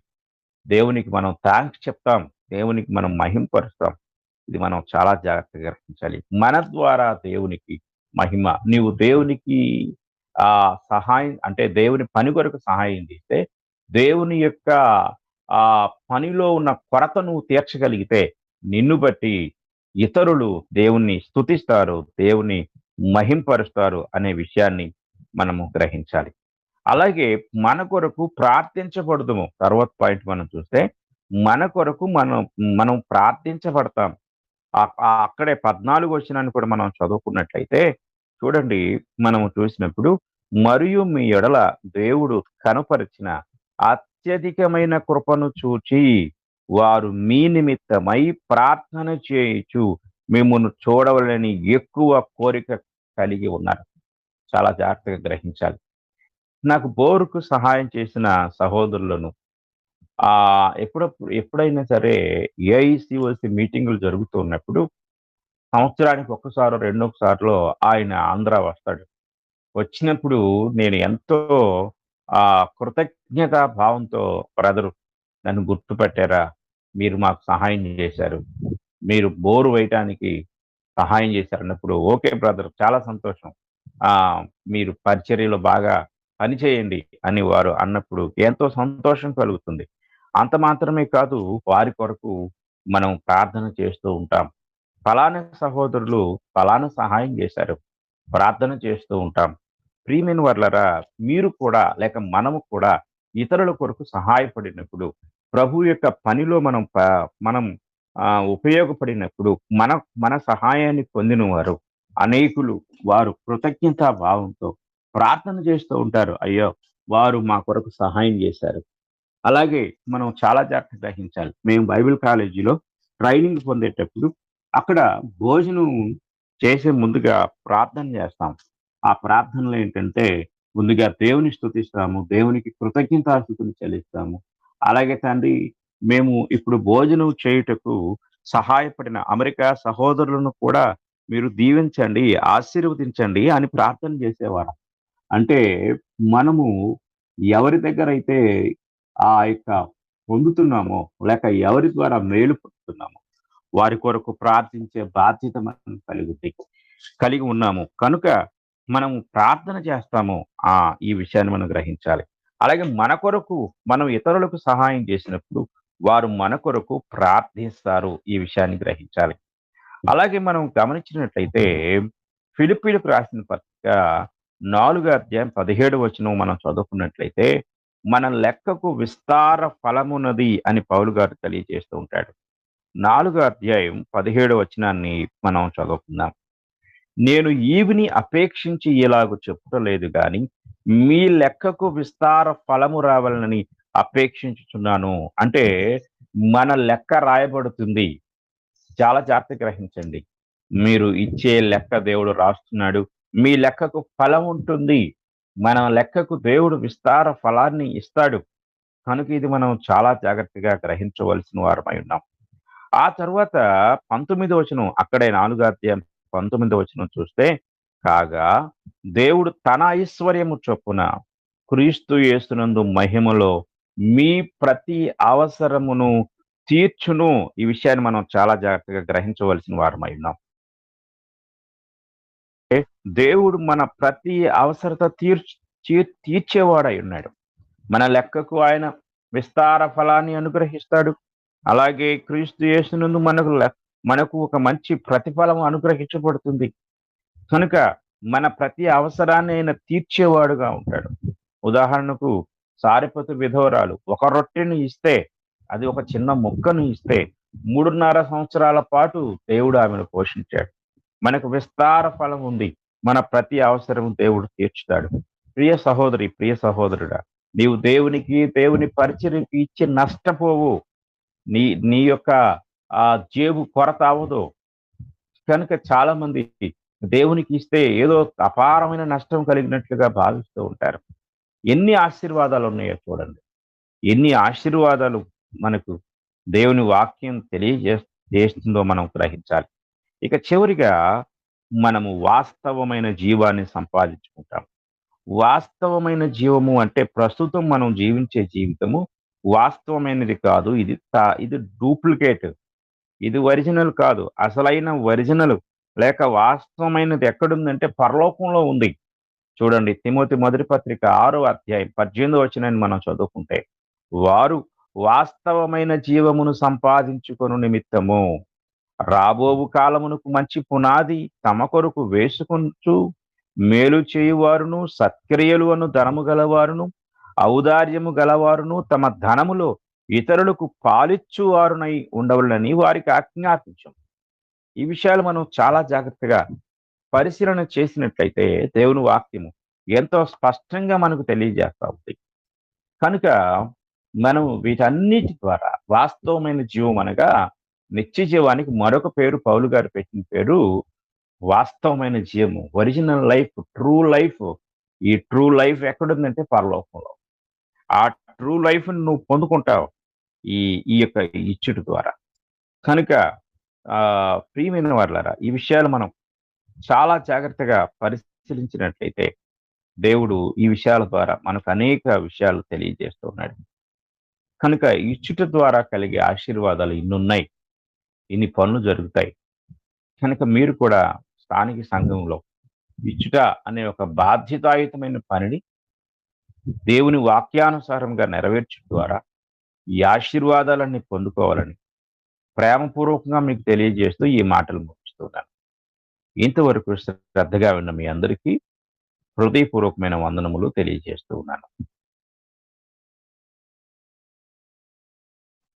దేవునికి మనం థాంక్స్ చెప్తాం. దేవునికి మనం మహిమపరుస్తాం. ఇది మనం చాలా జాగ్రత్తగా గ్రహించాలి. మన ద్వారా దేవునికి మహిమ. నీవు దేవునికి సహాయం అంటే దేవుని పని కొరకు సహాయం చేస్తే, దేవుని యొక్క పనిలో ఉన్న కొరత నువ్వు తీర్చగలిగితే, నిన్ను బట్టి ఇతరులు దేవుణ్ణి స్తుతిస్తారు, దేవుని మహింపరుస్తారు అనే విషయాన్ని మనము గ్రహించాలి. అలాగే మన కొరకు ప్రార్థించబడుదుము. తర్వాత పాయింట్ మనం చూస్తే, మన కొరకు మనం ప్రార్థించబడతాం. అక్కడే 14 వచనాన్ని కూడా మనం చదువుకున్నట్లయితే చూడండి, మనము చూసినప్పుడు, "మరియు మీ ఎడల దేవుడు కనుపరిచిన అత్యధికమైన కృపను చూచి, వారు మీ నిమిత్తమై ప్రార్థన చేయుచు మిమ్మును చూడవలెనని ఎక్కువ కోరిక కలిగి ఉన్నారు." చాలా జాగ్రత్తగా గ్రహించాలి. నాకు బోరుకు సహాయం చేసిన సహోదరులను ఎప్పుడైనా సరే ఏఐసీఓసీ మీటింగులు జరుగుతూ ఉన్నప్పుడు సంవత్సరానికి ఒక్కసారో, రెండొకసార్లో ఆయన ఆంధ్ర వస్తాడు. వచ్చినప్పుడు నేను ఎంతో కృతజ్ఞతా భావంతో, "బ్రదరు, నన్ను గుర్తుపట్టారా? మీరు మాకు సహాయం చేశారు. మీరు బోరు వేయటానికి సహాయం చేశారన్నప్పుడు" "ఓకే బ్రదర్, చాలా సంతోషం. మీరు పరిచర్యలో బాగా పని చేయండి" అని వారు అన్నప్పుడు ఎంతో సంతోషం కలుగుతుంది. అంత మాత్రమే కాదు, వారి కొరకు మనం ప్రార్థన చేస్తూ ఉంటాం. ఫలానా సహోదరులు ఫలానా సహాయం చేశారు, ప్రార్థన చేస్తూ ఉంటాం. ప్రియమైన వర్లరా, మీరు కూడా లేక మనము కూడా ఇతరుల కొరకు సహాయపడినప్పుడు, ప్రభు యొక్క పనిలో మనం ఉపయోగపడినప్పుడు, మన మన సహాయాన్ని పొందిన వారు అనేకులు వారు కృతజ్ఞతా భావంతో ప్రార్థన చేస్తూ ఉంటారు. అయ్యో! వారు మా కొరకు సహాయం చేశారు. అలాగే మనం చాలా జాగ్రత్తగా గ్రహించాలి. మేము బైబిల్ కాలేజీలో ట్రైనింగ్ పొందేటప్పుడు అక్కడ భోజనం చేసే ముందుగా ప్రార్థన చేస్తాం. ఆ ప్రార్థనలో ఏంటంటే ముందుగా దేవుని స్తుతిస్తాము. దేవునికి కృతజ్ఞతాస్తుతులు చెల్లిస్తాము. అలాగే తండ్రి, మేము ఇప్పుడు భోజనం చేయుటకు సహాయపడిన అమెరికా సహోదరులను కూడా మీరు దీవించండి, ఆశీర్వదించండి అని ప్రార్థన చేసేవారం. అంటే మనము ఎవరి దగ్గరైతే ఆ యొక్క పొందుతున్నామో, లేక ఎవరి ద్వారా మేలు పొందుతున్నామో, వారి కొరకు ప్రార్థించే బాధ్యత మనం కలిగి ఉన్నాము. కనుక మనము ప్రార్థన చేస్తాము. ఈ విషయాన్ని మనం గ్రహించాలి. అలాగే మన కొరకు మనం ఇతరులకు సహాయం చేసినప్పుడు, వారు మన కొరకు ప్రార్థిస్తారు. ఈ విషయాన్ని గ్రహించాలి. అలాగే మనం గమనించినట్లయితే ఫిలిప్పీయులకు రాసిన పత్రిక 4వ అధ్యాయం 17వ వచనం మనం చదువుకున్నట్లయితే, మన లెక్కకు విస్తార ఫలమున్నది అని పౌలు గారు తెలియజేస్తూ ఉంటాడు. 4వ అధ్యాయం 17వ వచనాన్ని మనం చదువుకుందాం. "నేను ఈవిని అపేక్షించి ఇలాగు చెప్పుటలేదు గాని, మీ లెక్కకు విస్తార ఫలము రావాలనని అపేక్షించుచున్నాను." అంటే మన లెక్క రాయబడుతుంది. చాలా జాగ్రత్తగా గ్రహించండి. మీరు ఇచ్చే లెక్క దేవుడు రాస్తున్నాడు. మీ లెక్కకు ఫలం ఉంటుంది. మన లెక్కకు దేవుడు విస్తార ఫలాన్ని ఇస్తాడు. కనుక ఇది మనం చాలా జాగ్రత్తగా గ్రహించవలసిన వారమై ఉన్నాం. ఆ తరువాత 19వ వచనం, అక్కడే 4 అధ్యాయం 19వ వచనం చూస్తే, కాగా దేవుడు తన ఐశ్వర్యము చొప్పున క్రీస్తు యేసునందు మహిమలో మీ ప్రతి అవసరమును తీర్చును. ఈ విషయాన్ని మనం చాలా జాగ్రత్తగా గ్రహించవలసిన వారమై ఉన్నాం. దేవుడు మన ప్రతి అవసరత తీర్చేవాడై ఉన్నాడు. మన లెక్కకు ఆయన విస్తార ఫలాన్ని అనుగ్రహిస్తాడు. అలాగే క్రీస్తు యేసునందు మనకు ఒక మంచి ప్రతిఫలం అనుగ్రహించబడుతుంది. కనుక మన ప్రతి అవసరాన్ని ఆయన తీర్చేవాడుగా ఉంటాడు. ఉదాహరణకు సారెపతు విధవరాలు ఒక రొట్టెను ఇస్తే, అది ఒక చిన్న ముక్కను ఇస్తే 3.5 సంవత్సరాల పాటు దేవుడు ఆమెను పోషించాడు. మనకు విస్తార ఫలం ఉంది. మన ప్రతి అవసరం దేవుడు తీర్చుతాడు. ప్రియ సహోదరి, ప్రియ సహోదరుడా, నీవు దేవుని పరిచర్యకి ఇచ్చి నష్టపోవు. నీ యొక్క జేబు కొరత అవ్వదు. కనుక చాలా మంది దేవునికి ఇస్తే ఏదో అపారమైన నష్టం కలిగినట్లుగా భావిస్తూ ఉంటారు. ఎన్ని ఆశీర్వాదాలు ఉన్నాయో చూడండి. ఎన్ని ఆశీర్వాదాలు మనకు దేవుని వాక్యం తెలియజేస్తుందో మనం గ్రహించాలి. ఇక చివరిగా మనము వాస్తవమైన జీవాన్ని సంపాదించుకుంటాం. వాస్తవమైన జీవము అంటే ప్రస్తుతం మనం జీవించే జీవితము వాస్తవమైనది కాదు. ఇది డూప్లికేట్. ఇది ఒరిజినల్ కాదు. అసలైన ఒరిజినల్ లేక వాస్తవమైనది ఎక్కడుందంటే పరలోకంలో ఉంది. చూడండి, తిమోతి మొదటి పత్రిక 6వ అధ్యాయం 18వ వచనాన్ని మనం చదువుకుంటే, వారు వాస్తవమైన జీవమును సంపాదించుకొను నిమిత్తము రాబోవు కాలమునకు మంచి పునాది తమ కొరకు వేసుకొనుచు మేలు చేయువారును సత్క్రియలు అను ధనము గలవారును ఔదార్యము గలవారును తమ ధనములో ఇతరులకు పాలిచ్చువారునై ఉండవలనని వారికి ఆజ్ఞాపించం. ఈ విషయాలు మనం చాలా జాగ్రత్తగా పరిశీలన చేసినట్లయితే దేవుని వాక్యము ఎంతో స్పష్టంగా మనకు తెలియజేస్తా ఉంది. కనుక మనం వీటన్నిటి ద్వారా వాస్తవమైన జీవం అనగా నిత్య జీవానికి మరొక పేరు పౌలు గారు పెట్టిన పేరు వాస్తవమైన జీవము, ఒరిజినల్ లైఫ్, ట్రూ లైఫ్. ఈ ట్రూ లైఫ్ ఎక్కడుందంటే పరలోకంలో. ఆ ట్రూ లైఫ్ నువ్వు పొందుకుంటావు ఈ ఈ యొక్క ఇచ్చుట ద్వారా. కనుక ప్రియమైన వారలారా, ఈ విషయాలు మనం చాలా జాగ్రత్తగా పరిశీలించినట్లయితే దేవుడు ఈ విషయాల ద్వారా మనకు అనేక విషయాలు తెలియజేస్తున్నాడు. కనుక ఇచ్చుట ద్వారా కలిగే ఆశీర్వాదాలు ఇన్నున్నాయి, ఇన్ని పనులు జరుగుతాయి. కనుక మీరు కూడా స్థానిక సంఘంలో ఇచ్చుట అనే ఒక బాధ్యతాయుతమైన పనిని దేవుని వాక్యానుసారంగా నెరవేర్చడం ద్వారా ఈ ఆశీర్వాదాలన్నీ పొందుకోవాలని ప్రేమపూర్వకంగా మీకు తెలియజేస్తూ ఈ మాటలు ముగిస్తున్నాను. ఇంతవరకు శ్రద్ధగా విన్న మీ అందరికీ హృదయపూర్వకమైన వందనములు తెలియజేస్తూ ఉన్నాను.